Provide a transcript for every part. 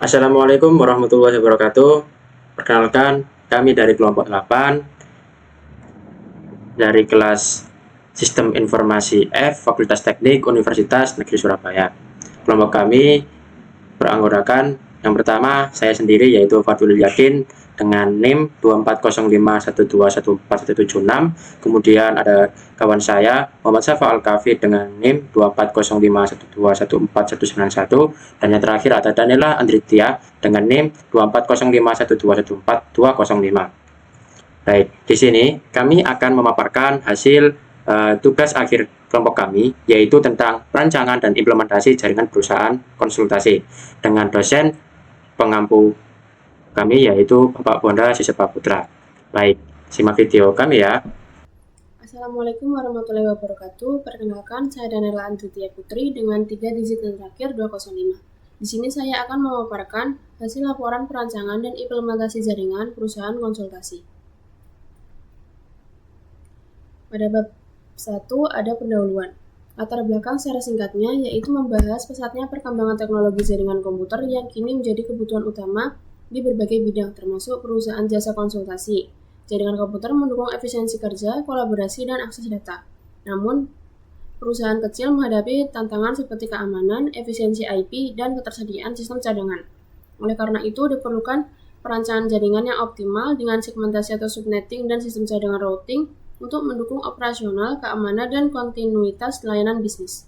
Assalamualaikum warahmatullahi wabarakatuh. Perkenalkan, kami dari kelompok 8 dari kelas Sistem Informasi F, Fakultas Teknik Universitas Negeri Surabaya. Kelompok kami beranggotakan yang pertama saya sendiri yaitu Fadlul Yakin dengan NIM 240512141776. Kemudian ada kawan saya Muhammad Safa Al-Kafi dengan NIM 240512141191, dan yang terakhir ada Danila Andritia dengan NIM 240512141205. Baik, di sini kami akan memaparkan hasil tugas akhir kelompok kami, yaitu tentang perancangan dan implementasi jaringan perusahaan konsultasi dengan dosen pengampu kami, yaitu Bapak Bonda Sisepa Putra. Baik, simak video kami ya. Assalamualaikum warahmatullahi wabarakatuh. Perkenalkan, saya Danila Andritia Putri dengan 3 digit dan terakhir 205. Di sini saya akan memaparkan hasil laporan perancangan dan implementasi jaringan perusahaan konsultasi. Pada bab 1 ada pendahuluan. Latar belakang secara singkatnya yaitu membahas pesatnya perkembangan teknologi jaringan komputer yang kini menjadi kebutuhan utama di berbagai bidang termasuk perusahaan jasa konsultasi. Jaringan komputer mendukung efisiensi kerja, kolaborasi, dan akses data. Namun, perusahaan kecil menghadapi tantangan seperti keamanan, efisiensi IP, dan ketersediaan sistem cadangan. Oleh karena itu, diperlukan perancangan jaringan yang optimal dengan segmentasi atau subnetting dan sistem cadangan routing untuk mendukung operasional, keamanan, dan kontinuitas layanan bisnis.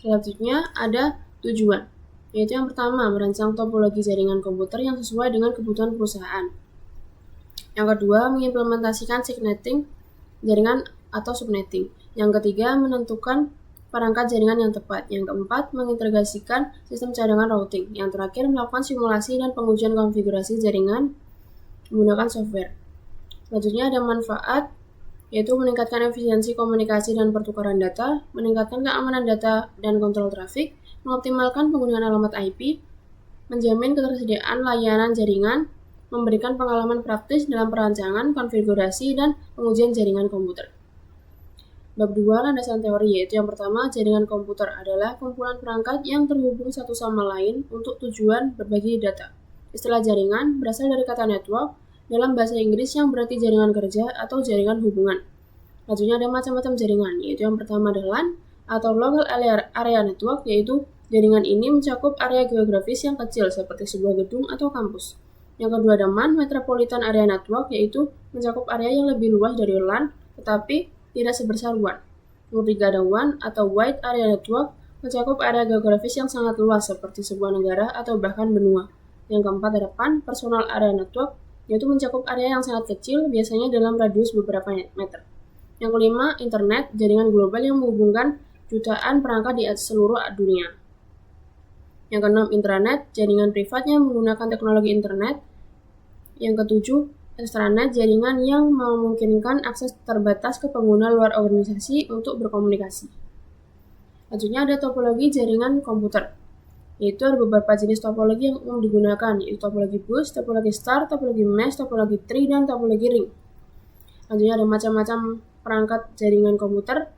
Selanjutnya ada tujuan, yaitu yang pertama, merancang topologi jaringan komputer yang sesuai dengan kebutuhan perusahaan. Yang kedua, mengimplementasikan segmenting jaringan atau subnetting. Yang ketiga, menentukan perangkat jaringan yang tepat. Yang keempat, mengintegrasikan sistem cadangan routing. Yang terakhir, melakukan simulasi dan pengujian konfigurasi jaringan menggunakan software. Selanjutnya ada manfaat, yaitu meningkatkan efisiensi komunikasi dan pertukaran data, meningkatkan keamanan data dan kontrol trafik, mengoptimalkan penggunaan alamat IP, menjamin ketersediaan layanan jaringan, memberikan pengalaman praktis dalam perancangan, konfigurasi, dan pengujian jaringan komputer. Bab 2 landasan teori, yaitu yang pertama, jaringan komputer adalah kumpulan perangkat yang terhubung satu sama lain untuk tujuan berbagi data. Istilah jaringan berasal dari kata network dalam bahasa Inggris yang berarti jaringan kerja atau jaringan hubungan. Selanjutnya ada macam-macam jaringan, yaitu yang pertama adalah LAN atau Local Area Network, yaitu jaringan ini mencakup area geografis yang kecil seperti sebuah gedung atau kampus. Yang kedua ada MAN, Metropolitan Area Network, yaitu mencakup area yang lebih luas dari LAN, tetapi tidak sebesar WAN. Yang ketiga ada WAN atau Wide Area Network, mencakup area geografis yang sangat luas seperti sebuah negara atau bahkan benua. Yang keempat ada PAN, Personal Area Network, yaitu mencakup area yang sangat kecil, biasanya dalam radius beberapa meter. Yang kelima, internet, jaringan global yang menghubungkan jutaan perangkat di seluruh dunia. Yang keenam, intranet, jaringan privat yang menggunakan teknologi internet. Yang ketujuh, extranet, jaringan yang memungkinkan akses terbatas ke pengguna luar organisasi untuk berkomunikasi. Selanjutnya ada topologi jaringan komputer, yaitu ada beberapa jenis topologi yang umum digunakan, yaitu topologi bus, topologi star, topologi mesh, topologi tree, dan topologi ring. Selanjutnya ada macam-macam perangkat jaringan komputer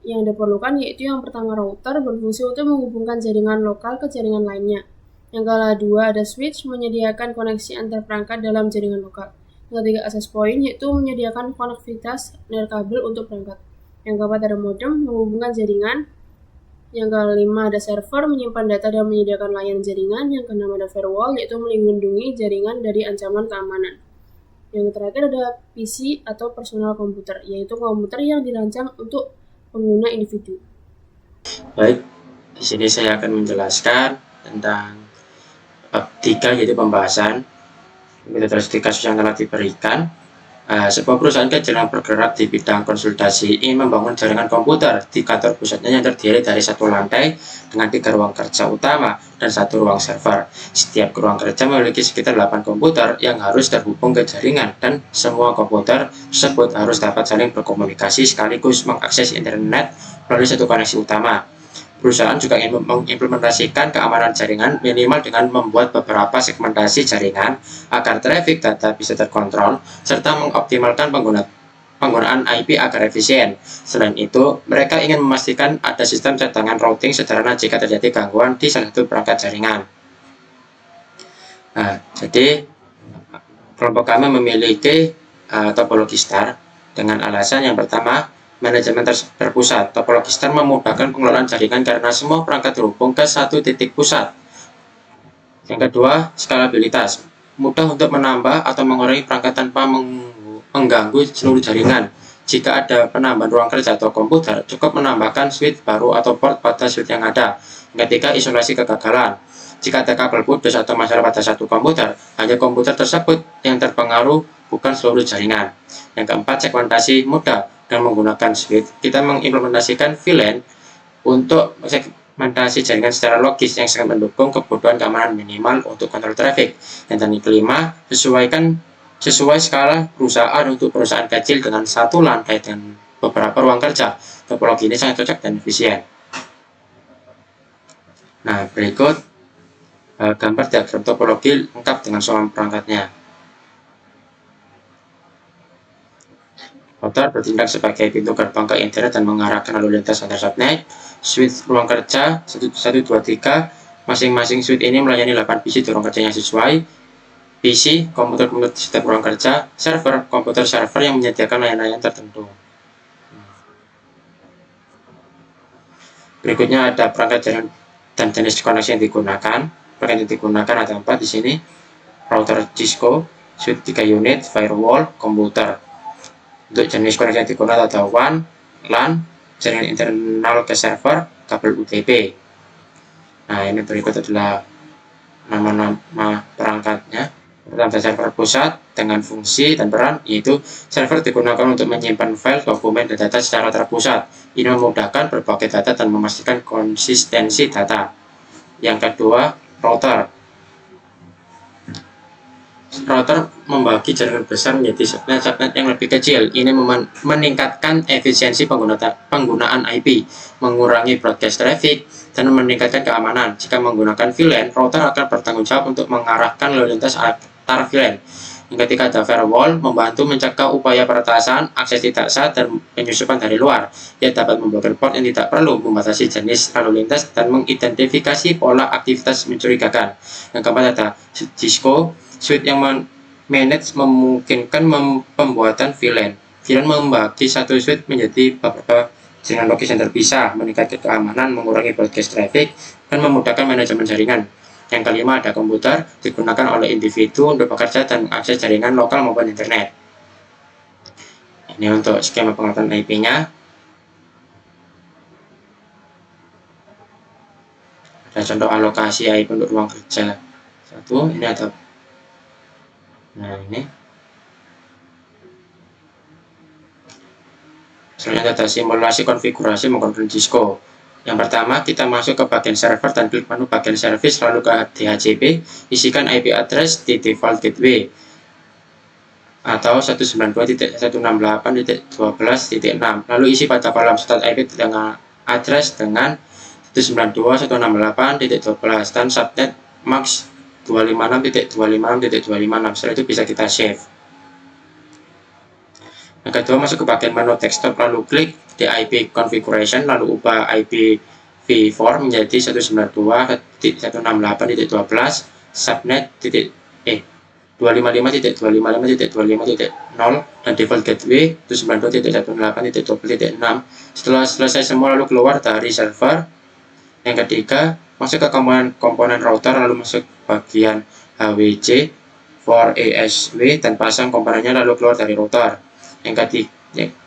yang diperlukan, yaitu yang pertama router berfungsi untuk menghubungkan jaringan lokal ke jaringan lainnya. Yang kedua ada switch, menyediakan koneksi antar perangkat dalam jaringan lokal. Yang ketiga access point, yaitu menyediakan konektivitas nirkabel untuk perangkat. Yang keempat ada modem, menghubungkan jaringan. Yang kelima ada server, menyimpan data dan menyediakan layanan jaringan. Yang keenam ada firewall, yaitu melindungi jaringan dari ancaman keamanan. Yang terakhir ada PC atau personal komputer, yaitu komputer yang dirancang untuk pengguna individu. Baik, di sini saya akan menjelaskan tentang bab 3, yaitu pembahasan metode kasus yang telah diberikan. Sebuah perusahaan kecil yang bergerak di bidang konsultasi ingin membangun jaringan komputer di kantor pusatnya yang terdiri dari satu lantai dengan 3 ruang kerja utama dan 1 ruang server. Setiap ruang kerja memiliki sekitar 8 komputer yang harus terhubung ke jaringan, dan semua komputer tersebut harus dapat saling berkomunikasi sekaligus mengakses internet melalui satu koneksi utama. Perusahaan juga ingin mengimplementasikan keamanan jaringan minimal dengan membuat beberapa segmentasi jaringan agar traffic data bisa terkontrol, serta mengoptimalkan penggunaan IP agar efisien. Selain itu, mereka ingin memastikan ada sistem cadangan routing sederhana jika terjadi gangguan di salah satu perangkat jaringan. Nah, jadi kelompok kami memiliki topologi star dengan alasan yang pertama, manajemen terpusat. Topologi star memudahkan pengelolaan jaringan karena semua perangkat terhubung ke satu titik pusat. Yang kedua, skalabilitas. Mudah untuk menambah atau mengurangi perangkat tanpa mengganggu seluruh jaringan. Jika ada penambahan ruang kerja atau komputer, cukup menambahkan switch baru atau port pada switch yang ada. Yang ketiga, isolasi kegagalan. Jika ada kabel putus atau masalah pada satu komputer, hanya komputer tersebut yang terpengaruh, bukan seluruh jaringan. Yang keempat, segmentasi mudah. Dengan menggunakan switch, kita mengimplementasikan VLAN untuk segmentasi jaringan secara logis yang sangat mendukung kebutuhan keamanan minimal untuk kontrol traffic. Dan kelima, sesuai skala perusahaan untuk perusahaan kecil dengan satu lantai dan beberapa ruang kerja. Topologi ini sangat cocok dan efisien. Nah, berikut gambar diagram topologi lengkap dengan semua perangkatnya. Router bertindak sebagai pintu gerbang ke internet dan mengarahkan lalu lintas antar subnet. Switch ruang kerja 1, 2, 3. Masing-masing switch ini melayani 8 PC di ruang kerja yang sesuai. PC, komputer-komputer setiap ruang kerja. Server, komputer server yang menyediakan layanan tertentu. Berikutnya ada perangkat jaringan dan jenis koneksi yang digunakan. Perangkat yang digunakan ada 4 di sini. Router Cisco, switch 3 unit, firewall, komputer. Untuk jenis koneksi yang digunakan ada WAN, LAN, jaringan internal ke server, kabel UTP. Nah, ini berikut adalah nama-nama perangkatnya. Pertama, server pusat dengan fungsi dan peran, yaitu server digunakan untuk menyimpan file, dokumen, dan data secara terpusat. Ini memudahkan berbagai data dan memastikan konsistensi data. Yang kedua, router. Router membagi jaringan besar menjadi subnet yang lebih kecil. Ini meningkatkan efisiensi penggunaan IP, mengurangi broadcast traffic, dan meningkatkan keamanan. Jika menggunakan VLAN, router akan bertanggung jawab untuk mengarahkan lalu lintas antar VLAN. Yang ketiga ada firewall, membantu mencegah upaya peretasan, akses tidak sah, dan penyusupan dari luar. Ia dapat memblokir port yang tidak perlu, membatasi jenis lalu lintas, dan mengidentifikasi pola aktivitas mencurigakan. Yang keempat ada Cisco. Switch yang manage memungkinkan pembuatan VLAN. VLAN membagi satu switch menjadi beberapa jaringan logis yang terpisah, meningkatkan keamanan, mengurangi broadcast traffic, dan memudahkan manajemen jaringan. Yang kelima ada komputer, digunakan oleh individu untuk bekerja dan mengakses jaringan lokal maupun internet. Ini untuk skema penguatan IP-nya. Ada contoh alokasi IP untuk ruang kerja. Satu, ini ada. Nah, ini selanjutnya ada simulasi konfigurasi menggunakan Cisco. Yang pertama, kita masuk ke bagian server dan klik menu bagian service, lalu ke DHCP, isikan IP address di default gateway atau 192.168.12.6, lalu isi pada kolom start IP dengan address dengan 192.168.12 dan subnet max 256.256.256. Setelah itu bisa kita save. Yang kedua, masuk ke bagian menu desktop, lalu klik di IP configuration, lalu ubah IPv4 menjadi 192.168.12 subnet 255.255.25.0 dan default gateway 192.168.12.6. Setelah selesai semua, lalu keluar dari server. Yang ketiga, masuk ke komponen router, lalu masuk bagian HWC for ASW dan pasang komponennya, lalu keluar dari router. Yang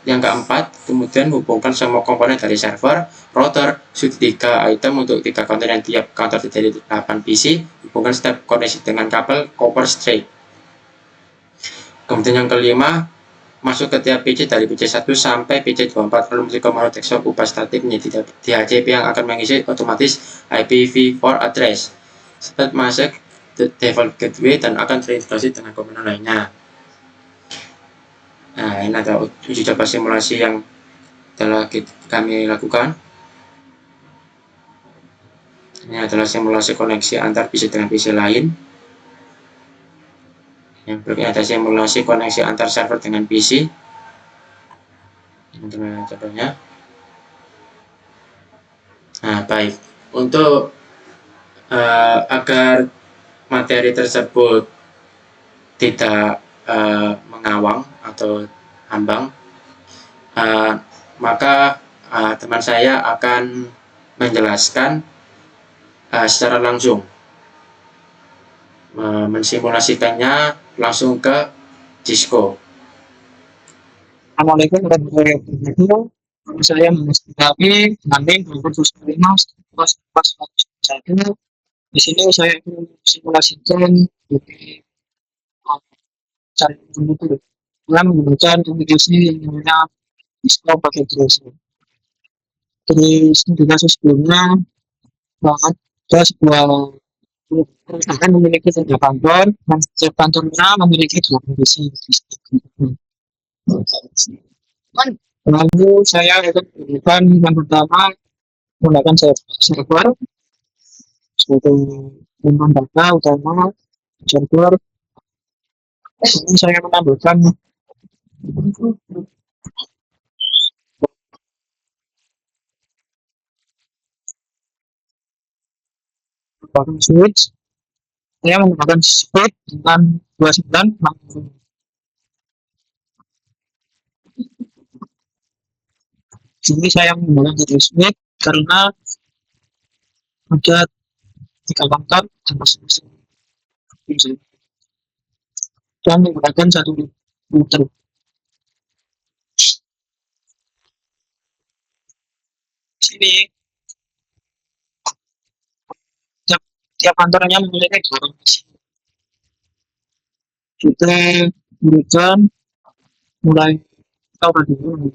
keempat, kemudian hubungkan semua komponen dari server, router, switch 3 item untuk 3 konten yang tiap counter dari 8 PC, hubungkan setiap koneksi dengan kabel copper straight. Kemudian yang kelima, masuk ke tiap PC dari PC 1 sampai PC 24, lalu masuk ke menu desktop, ubah statik menjadi DHCP yang akan mengisi otomatis IPv4 address. Setelah masuk default gateway dan akan terintegrasi dengan komponen lainnya. Nah, ini ada uji coba simulasi yang telah kami lakukan. Ini adalah simulasi koneksi antar PC dengan PC lain. Yang berikutnya ada simulasi koneksi antar server dengan PC. Ini contohnya. Nah, baik. Untuk agar materi tersebut tidak mengawang atau ambang, maka teman saya akan menjelaskan secara langsung, mensimulasikannya langsung ke Cisco. Assalamualaikum warahmatullahi wabarakatuh. Saya menghadapi nanti 2025 pas pas satu. Di sini saya akan simulasikan dari cari komputer dengan menggunakan aplikasi yang namanya Cisco pakai terus. Terus di kasus sebelumnya ada sebuah perusahaan memiliki tiga kantor dan setiap kantornya memiliki dua divisi. Lalu saya akan menggunakan yang pertama menggunakan server sebagai menyimpan data utama server. Ini saya menambahkan switch. Saya menggunakan switch dengan 2960. Jadi saya menggunakan switch karena ada tiga kantor dan masing-masing dan menggunakan satu router. Sini tiap kantornya memiliki dua divisi. Kita berikan mulai tahun dulu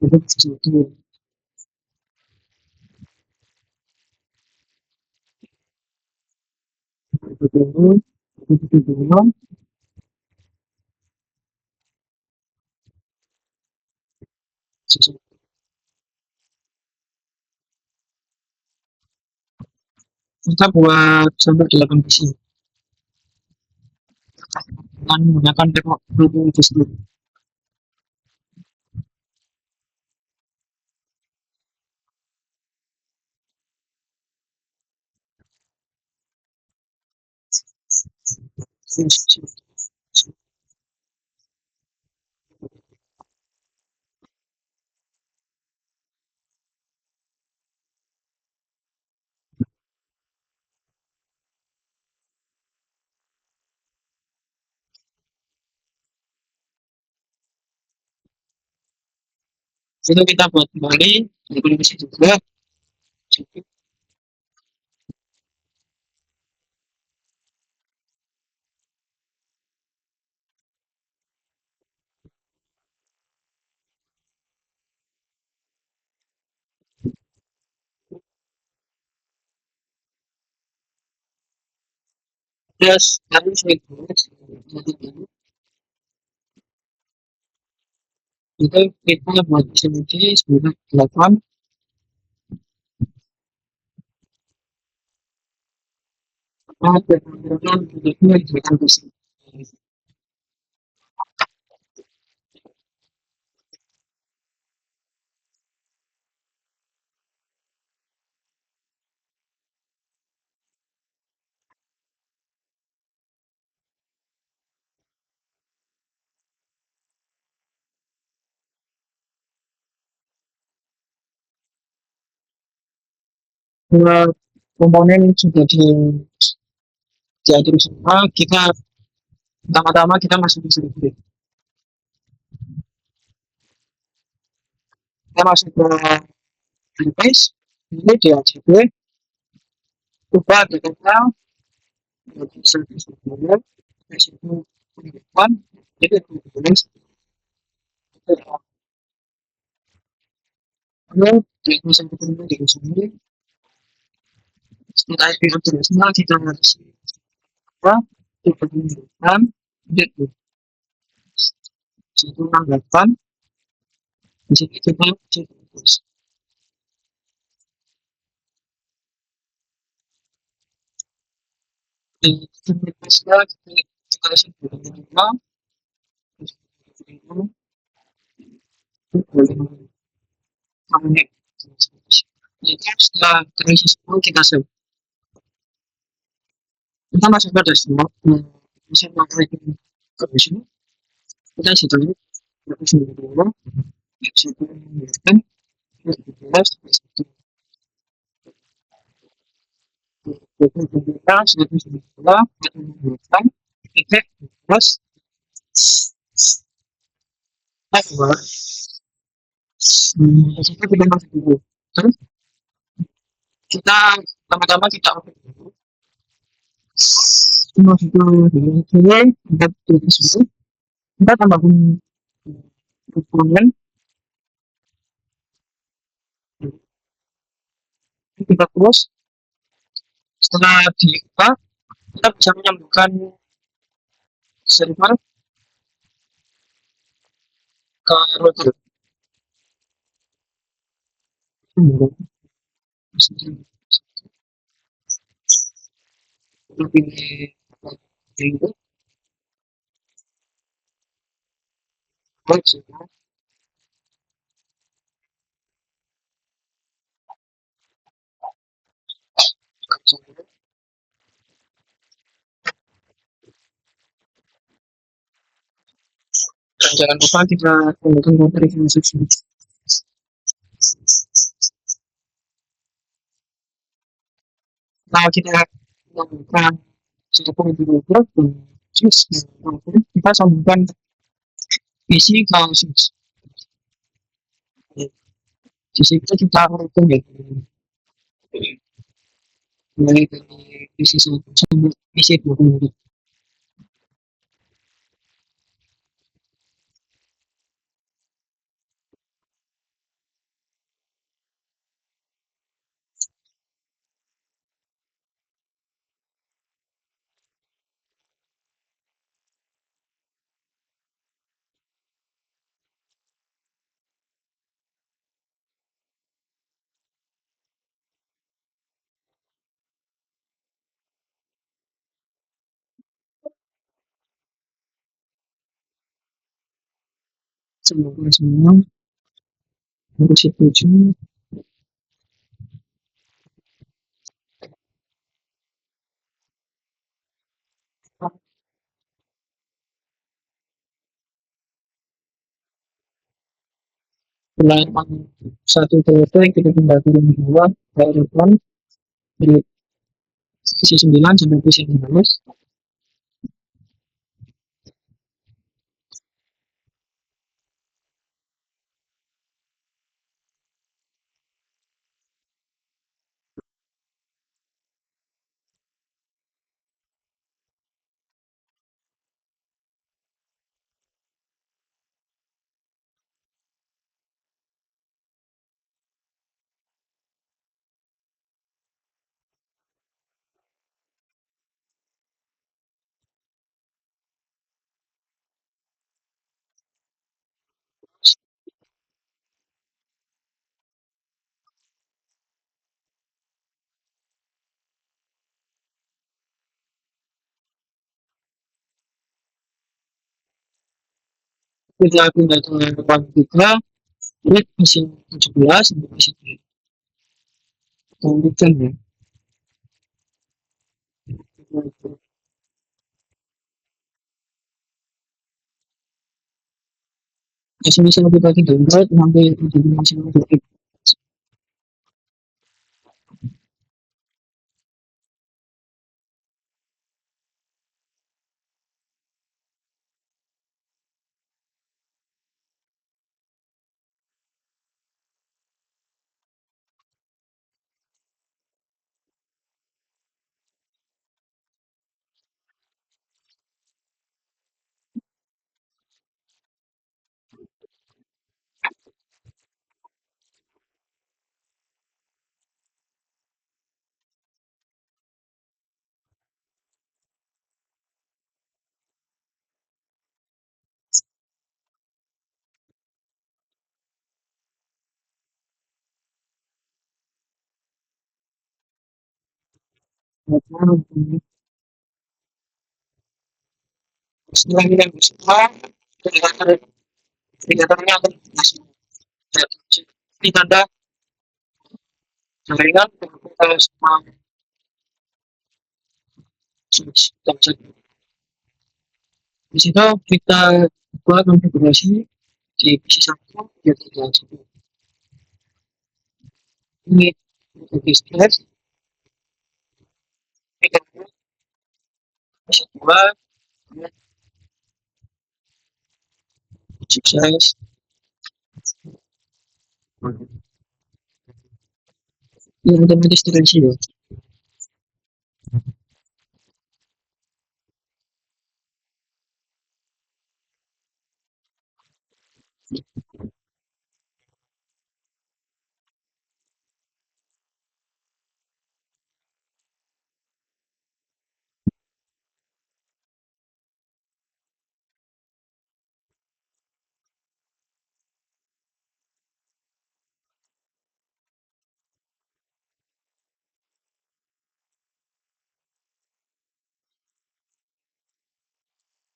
itu satu dulu itu dulu kita buat sampai 8 visi dengan menggunakan teknologi itu sendiri. Itu kita buat kembali di visi juga. Terus harus itu kita buat sendiri sebanyak 8 komponen sudah diatur semua. Kita pertama-tama kita masuk ke sini. Kita masuk ke interface ini di ACP ubah data service provider itu pendidikan jadi tulis lalu di urusan ketemu di sini setelah IP address-nya kita harus apa kita gunakan itu 168 di sini kita terus di interface-nya kita kasih nama itu setelah terisi semua kita save. kita masuk ke dashboard, bisa pakai ke sini, kita isi dulu, kita sendiri dulu, situ kan, jelas, kita situ sendiri dulu, kita efek, plus, dua, kita tidak masuk dulu, terus kita pertama-tama kita open dulu, masuk dulu, kita tulis dulu, kita tambahkan dokumen, kita close, setelah dibuka kita bisa menyambungkan server ke router. Lebih itu dan jangan lupa kita gunakan baterai konsumsi. Nah, kita melakukan satu di router, kita sambungkan PC ke switch. Di situ kita akan ya, mulai dari PC sampai PC 20. Sambungkan semua, harus setuju. Ulangan satu telepon kita tinggal turun dua telepon dari PC 9 sampai PC 11. Kita pindah ke depan kita, ini mesin 17 sampai mesin komputer ya. Mesin bisa kita download sampai di mesin komputer. Setelah kita bisa, indikatornya akan masuk. Ini tanda jaringan sama Di situ kita buat konfigurasi di PC satu dia tinggal ini diskret kita PC dua sukses yang otomatis terisi ya.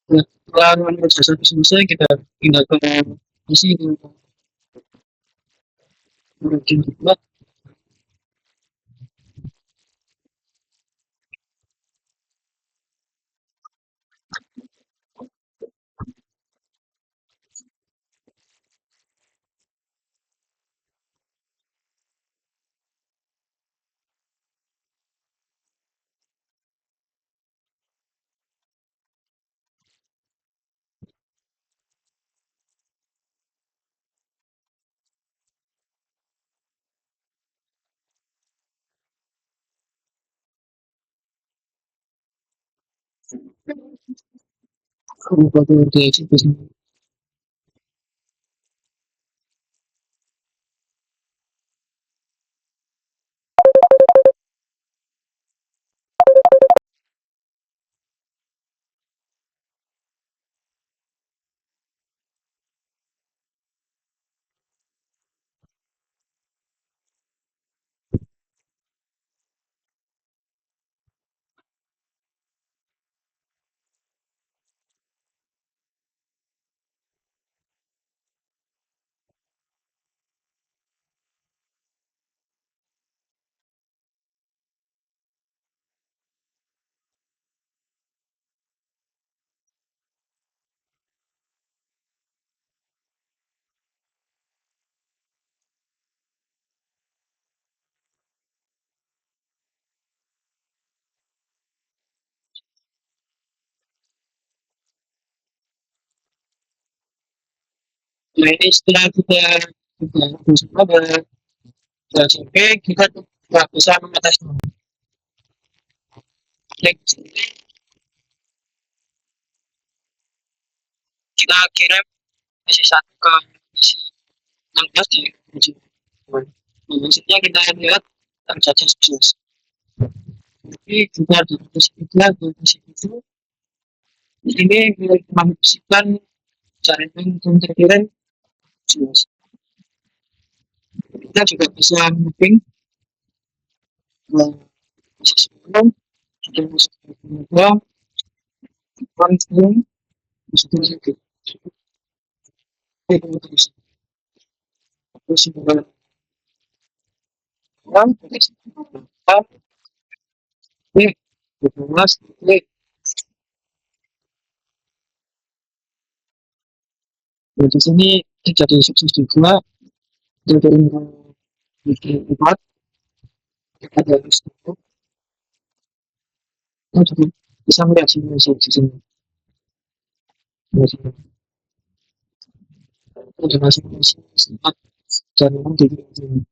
Nah, setelah proses satu selesai kita tinggal ke isi ke bagian kedua. Kabupaten Desa Nah ini setelah kita berusaha sampai kita nggak bisa mengatasi klik kita kirim isi satu ke isi 16 di uji. Maksudnya kita lihat saja sukses. Tapi juga di posisi tiga di posisi itu ini mengaksikan jaringan yang terkirim sukses. Kita juga bisa mapping ke posisi 10 dan posisi 2 langsung posisi itu. Terus posisi 2 posisi 4 klik 12 klik. Nah, di sini terjadi sukses juga dari bikin 4 kita harus tutup kita juga bisa melihat simulasi di sini ada masing-masing sempat jaringan di sini.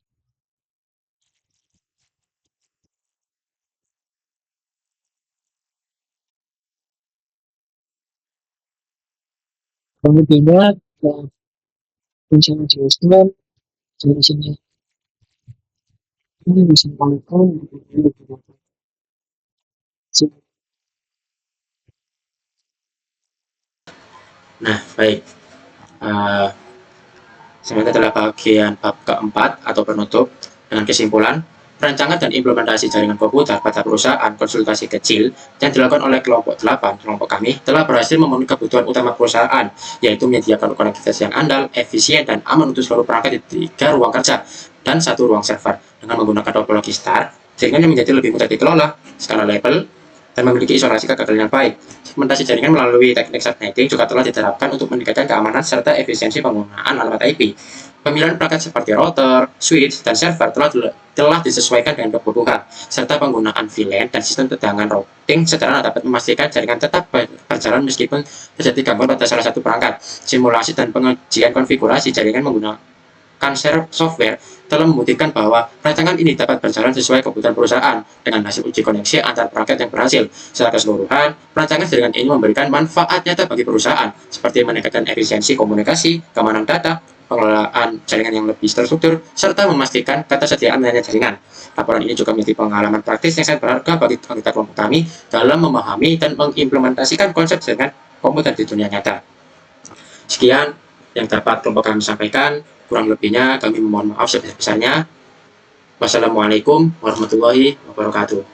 Kemudian fungsi adjustment dari sini ini bisa melakukan Nah, baik. Selanjutnya adalah bagian bab keempat atau penutup dengan kesimpulan perancangan dan implementasi jaringan komputer pada perusahaan konsultasi kecil yang dilakukan oleh kelompok 8. Kelompok kami telah berhasil memenuhi kebutuhan utama perusahaan, yaitu menyediakan konektivitas yang andal, efisien, dan aman untuk seluruh perangkat di 3 ruang kerja dan 1 ruang server. Dengan menggunakan topologi STAR, jaringan yang menjadi lebih mudah dikelola, skala label, dan memiliki isolasi kegagalan yang baik. Segmentasi jaringan melalui teknik subnetting juga telah diterapkan untuk meningkatkan keamanan serta efisiensi penggunaan alamat IP. Pemilihan perangkat seperti router, switch, dan server telah disesuaikan dengan kebutuhan, serta penggunaan VLAN dan sistem tegangan routing secara dapat memastikan jaringan tetap berjalan meskipun terjadi gangguan pada salah satu perangkat. Simulasi dan pengujian konfigurasi jaringan menggunakan software telah membuktikan bahwa rancangan ini dapat berjalan sesuai kebutuhan perusahaan dengan hasil uji koneksi antar perangkat yang berhasil. Secara keseluruhan, rancangan jaringan ini memberikan manfaat nyata bagi perusahaan, seperti meningkatkan efisiensi komunikasi, keamanan data, pengelolaan jaringan yang lebih terstruktur, serta memastikan ketersediaan layanan jaringan. Laporan ini juga menjadi pengalaman praktis yang sangat berharga bagi anggota kelompok kami dalam memahami dan mengimplementasikan konsep jaringan komputer di dunia nyata. Sekian yang dapat kelompok kami sampaikan. Kurang lebihnya kami memohon maaf sebesar-besarnya. Wassalamualaikum warahmatullahi wabarakatuh.